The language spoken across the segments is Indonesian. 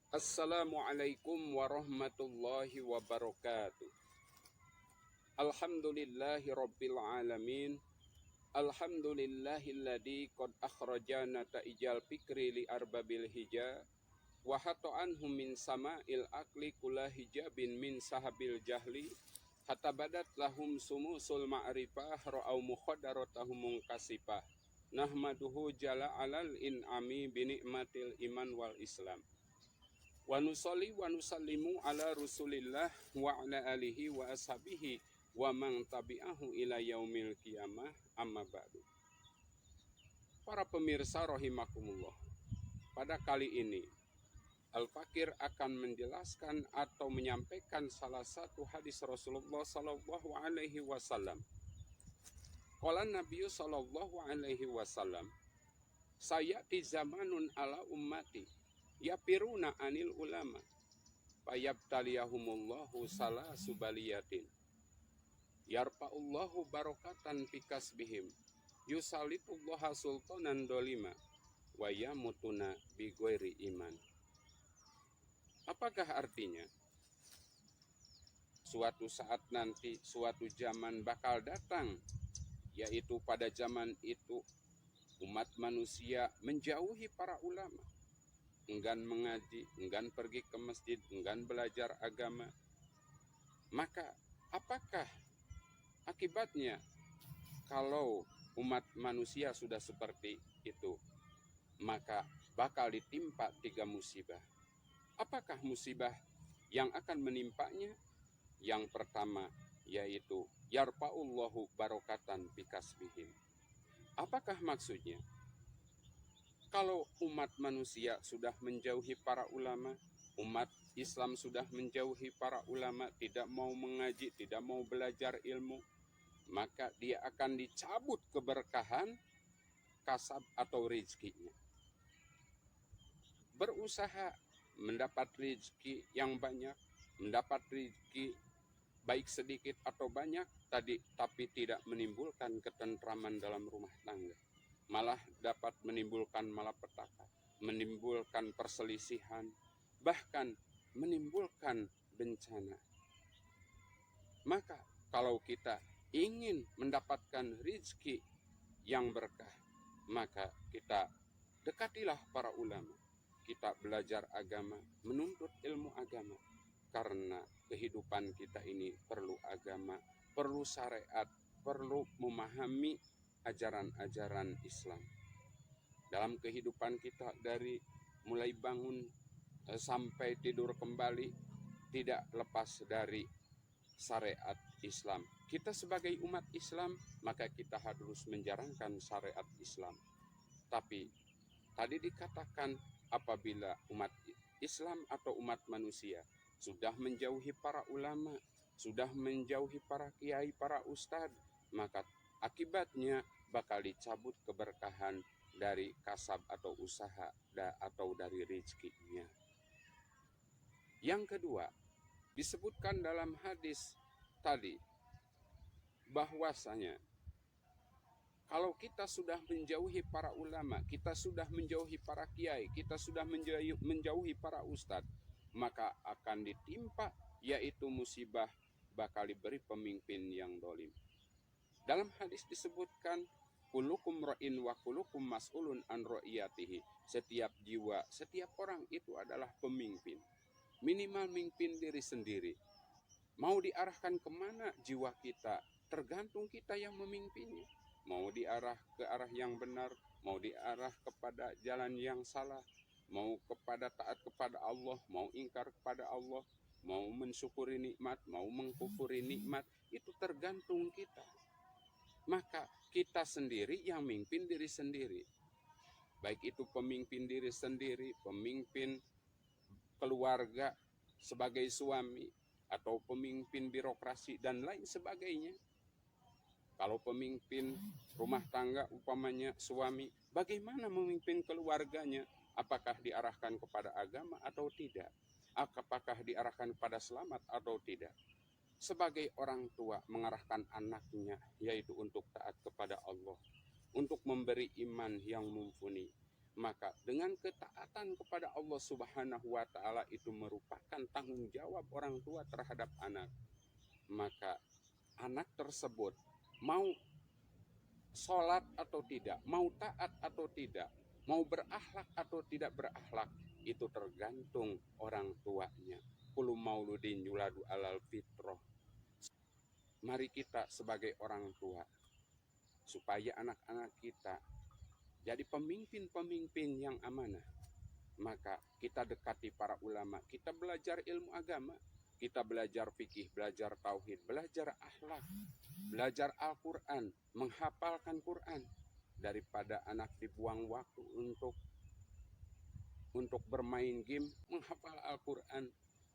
Assalamualaikum warahmatullahi wabarakatuh. Alhamdulillahi rabbil alamin. Alhamdulillahilladzi qad akhrajana ta'ijal fikri li arbabil hija wa hatta anhum min sama'il akli kula hijabin min sahabil jahli hatta badat lahum sumusul ma'rifah ra'au mukhadaratahum munkasifah nahmaduhu jala alal in'ami binikmatil iman wal islam. Wa nusalli wa nusallimu ala Rasulillah wa ala alihi wa ashabihi wa man tabi'ahu ila yaumil qiyamah amma ba'du. Para pemirsa rahimakumullah. Pada kali ini Al-Fakir akan menjelaskan atau menyampaikan salah satu hadis Rasulullah sallallahu alaihi wasallam. Qala Nabi sallallahu alaihi wasallam, sayati zamanun ala ummati yapiruna anil ulama fayabtaliyahumullahu salah subaliyatin yarfa'ullahu barokatan fikasbihim yusalitullaha sultanan dolima wa yamutuna bighairi iman. Apakah artinya? Suatu saat nanti, suatu zaman bakal datang, yaitu pada zaman itu umat manusia menjauhi para ulama, enggan mengaji, enggan pergi ke masjid, enggan belajar agama. Maka apakah akibatnya kalau umat manusia sudah seperti itu? Maka bakal ditimpa 3 musibah. Apakah musibah yang akan menimpanya? Yang pertama yaitu yarfa'ullahu barokatan bikasbihim. Apakah maksudnya? Kalau umat manusia sudah menjauhi para ulama, umat Islam sudah menjauhi para ulama, tidak mau mengaji, tidak mau belajar ilmu, maka dia akan dicabut keberkahan kasab atau rezekinya. Berusaha mendapat rezeki yang banyak, mendapat rezeki baik sedikit atau banyak tapi tidak menimbulkan ketentraman dalam rumah tangga, malah dapat menimbulkan malapetaka, menimbulkan perselisihan, bahkan menimbulkan bencana. Maka kalau kita ingin mendapatkan rezeki yang berkah, maka kita dekatilah para ulama, kita belajar agama, menuntut ilmu agama, karena kehidupan kita ini perlu agama, perlu syariat, perlu memahami ajaran-ajaran Islam. Dalam kehidupan kita dari mulai bangun sampai tidur kembali tidak lepas dari syariat Islam. Kita sebagai umat Islam maka kita harus menjalankan syariat Islam. Tapi tadi dikatakan apabila umat Islam atau umat manusia sudah menjauhi para ulama, sudah menjauhi para kiai, para ustadz, maka akibatnya bakal dicabut keberkahan dari kasab atau usaha atau dari rezekinya. Yang kedua, disebutkan dalam hadis tadi bahwasanya kalau kita sudah menjauhi para ulama, kita sudah menjauhi para kiai, kita sudah menjauhi para ustadz, maka akan ditimpa yaitu musibah, bakal diberi pemimpin yang dolim. Dalam hadis disebutkan kulukum ra'in wa kulukum mas'ulun an ra'iyatihi. Setiap jiwa, setiap orang itu adalah pemimpin. Minimal memimpin diri sendiri. Mau diarahkan kemana jiwa kita, tergantung kita yang memimpinnya. Mau diarah ke arah yang benar, mau diarah kepada jalan yang salah, mau kepada taat kepada Allah, mau ingkar kepada Allah, mau mensyukuri nikmat, mau mengkufuri nikmat, itu tergantung kita. Maka kita sendiri yang memimpin diri sendiri. Baik itu pemimpin diri sendiri, pemimpin keluarga sebagai suami, atau pemimpin birokrasi dan lain sebagainya. Kalau pemimpin rumah tangga umpamanya suami, bagaimana memimpin keluarganya? Apakah diarahkan kepada agama atau tidak? Apakah diarahkan kepada selamat atau tidak? Sebagai orang tua mengarahkan anaknya yaitu untuk taat kepada Allah, untuk memberi iman yang mumpuni, Maka dengan ketaatan kepada Allah Subhanahu wa Ta'ala itu merupakan tanggung jawab orang tua terhadap anak. Maka anak tersebut mau sholat atau tidak, mau taat atau tidak, mau berakhlak atau tidak berakhlak, itu tergantung orang tuanya. Kullu mauludin yuladu alal fitrah. Mari kita sebagai orang tua, supaya anak-anak kita jadi pemimpin-pemimpin yang amanah, maka kita dekati para ulama, kita belajar ilmu agama, kita belajar fikih, belajar tauhid, belajar akhlak, belajar Al-Quran, menghafalkan Quran, daripada anak dibuang waktu untuk bermain game, menghafal Al-Quran,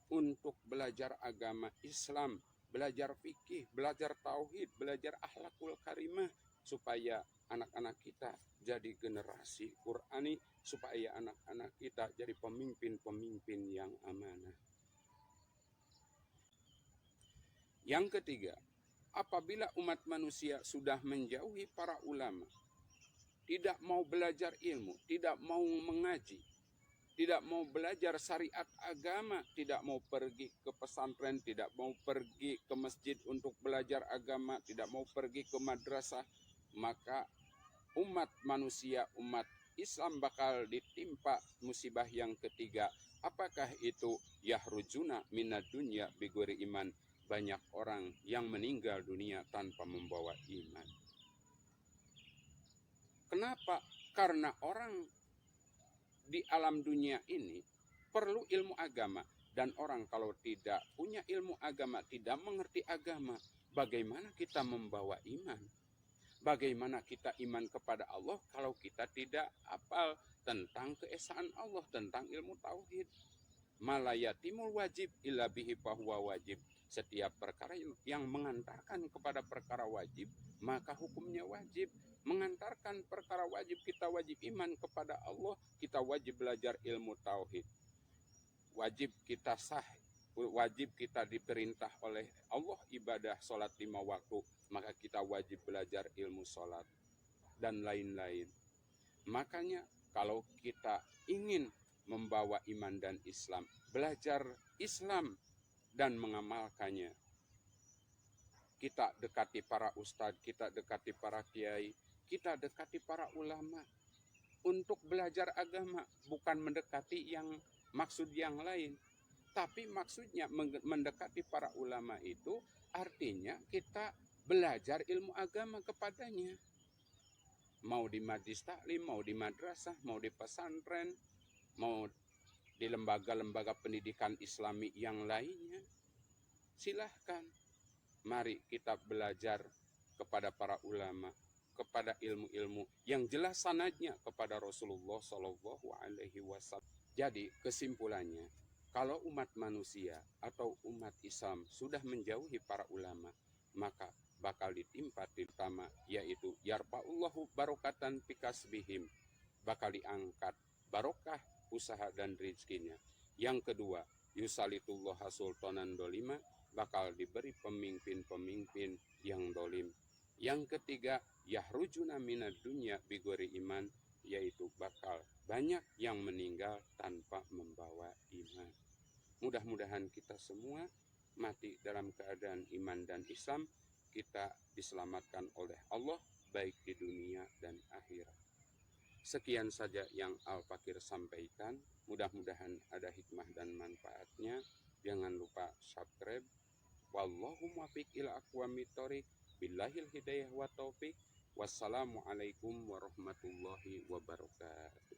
untuk belajar agama Islam, belajar fikih, belajar tauhid, belajar akhlakul karimah, supaya anak-anak kita jadi generasi Qurani, supaya anak-anak kita jadi pemimpin-pemimpin yang amanah. Yang ketiga, apabila umat manusia sudah menjauhi para ulama, tidak mau belajar ilmu, tidak mau mengaji, tidak mau belajar syariat agama, tidak mau pergi ke pesantren, tidak mau pergi ke masjid untuk belajar agama, tidak mau pergi ke madrasah, maka umat manusia, umat Islam bakal ditimpa musibah yang ketiga. Apakah itu? Yahrujuna minad dunya bighairi iman. Banyak orang yang meninggal dunia tanpa membawa iman. Kenapa? Karena orang di alam dunia ini perlu ilmu agama, dan orang kalau tidak punya ilmu agama, tidak mengerti agama, bagaimana kita membawa iman? Bagaimana kita iman kepada Allah kalau kita tidak hafal tentang keesaan Allah, tentang ilmu tauhid? Malayatimul wajib illa bihi fahuwa wajib. Setiap perkara yang mengantarkan kepada perkara wajib, maka hukumnya wajib. Mengantarkan perkara wajib, kita wajib iman kepada Allah, kita wajib belajar ilmu tauhid. Wajib kita sah, wajib kita diperintah oleh Allah ibadah sholat 5 waktu, maka kita wajib belajar ilmu sholat dan lain-lain. Makanya kalau kita ingin membawa iman dan Islam, belajar Islam dan mengamalkannya, kita dekati para ustadz, kita dekati para kiai, kita dekati para ulama untuk belajar agama, bukan mendekati yang maksud yang lain. Tapi maksudnya mendekati para ulama itu artinya kita belajar ilmu agama kepadanya. Mau di majlis taklim, mau di madrasah, mau di pesantren, mau di lembaga-lembaga pendidikan Islami yang lainnya. Silahkan. Mari kita belajar kepada para ulama, kepada ilmu-ilmu yang jelas sanadnya kepada Rasulullah Shallallahu Alaihi Wasallam. Jadi kesimpulannya, kalau umat manusia atau umat Islam sudah menjauhi para ulama, maka bakal ditimpa terutama, yaitu yarfa'ullahu barokatan fikasbihim, bakal diangkat barokah usaha dan rezekinya. Yang kedua, yusalitullah sultanan dolima, bakal diberi pemimpin-pemimpin yang dolim. Yang ketiga, yahrujuna minad dunya bighairi iman, yaitu bakal banyak yang meninggal tanpa membawa iman. Mudah-mudahan kita semua mati dalam keadaan iman dan Islam, kita diselamatkan oleh Allah baik di dunia dan akhirat. Sekian saja yang Al-Fakir sampaikan. Mudah-mudahan ada hikmah dan manfaatnya. Jangan lupa subscribe. Wallahu muwaffiq ila aqwamit thoriq. Billahil hidayah wa taufik. Wassalamualaikum warahmatullahi wabarakatuh.